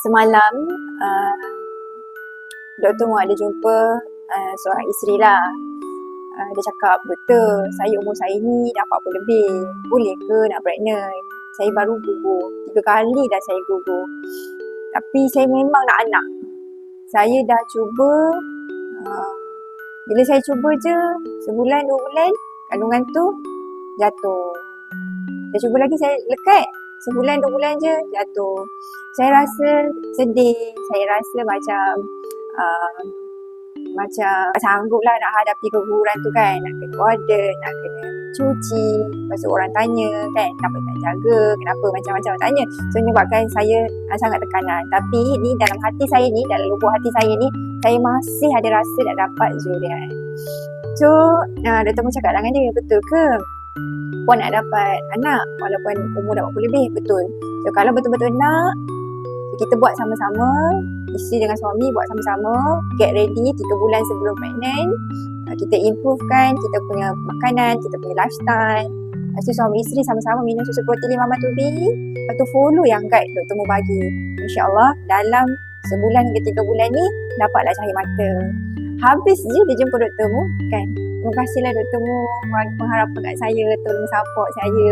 Semalam Doktor Mu ada jumpa seorang isteri lah. Dia cakap, doktor, umur saya ni dah 40 lebih, boleh ke nak pregnant? Saya baru gugur, 3 kali dah saya gugur, tapi saya memang nak anak. Saya dah cuba, bila saya cuba je sebulan 2 bulan, kandungan tu jatuh. Saya cuba lagi, saya lekat, sebulan 2 bulan je jatuh. Saya rasa sedih, saya rasa macam sanggup lah nak hadapi keguguran tu kan. Nak kena order, nak kena cuci. Lepas tu orang tanya kan, kenapa tak jaga, kenapa macam-macam tanya. So menyebabkan saya sangat tekanan. Tapi ni dalam hati saya ni, dalam lubuk hati saya ni, saya masih ada rasa nak dapat Zuriat. So Dr. Mu cakap dengan dia, betul ke puan nak dapat anak walaupun umur dah 40 lebih? Betul. So kalau betul-betul nak, kita buat sama-sama, isteri dengan suami buat sama-sama, get ready 3 bulan sebelum pregnant. Kita improvekan kita punya makanan, kita punya lifestyle. Lepas tu suami isteri sama-sama minum susu protein Mama Tubi. Lepas tu follow yang guide Dr. Mu bagi. InsyaAllah dalam sebulan hingga 3 bulan ni dapatlah cahaya mata. Habis je dia jumpa Dr. Mu kan. Terima kasihlah Dr. Mu bagi pengharapan kat saya, tolong support saya.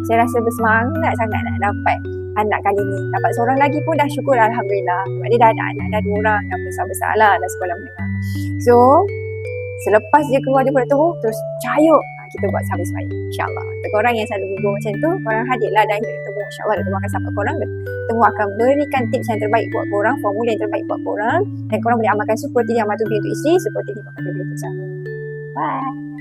Saya rasa bersemangat sangat nak dapat anak kali ni. Dapat seorang lagi pun dah syukur Alhamdulillah. Sebab dia dah ada anak, dah 2 orang, dah besar-besar lah, dah sekolah menengah. So, selepas dia keluar daripada Dr. Mu, terus cayuk kita buat sampai-sampai. InsyaAllah. Untuk korang yang selalu gugur macam tu, korang hadirlah dan Dr. Mu. InsyaAllah Dr. Mu akan support korang. Dr. Mu akan berikan tips yang terbaik buat korang, formula yang terbaik buat korang. Dan korang boleh amalkan super protein yang Mama Tubi untuk isteri, super protein Mama Tubi untuk suami. Bye.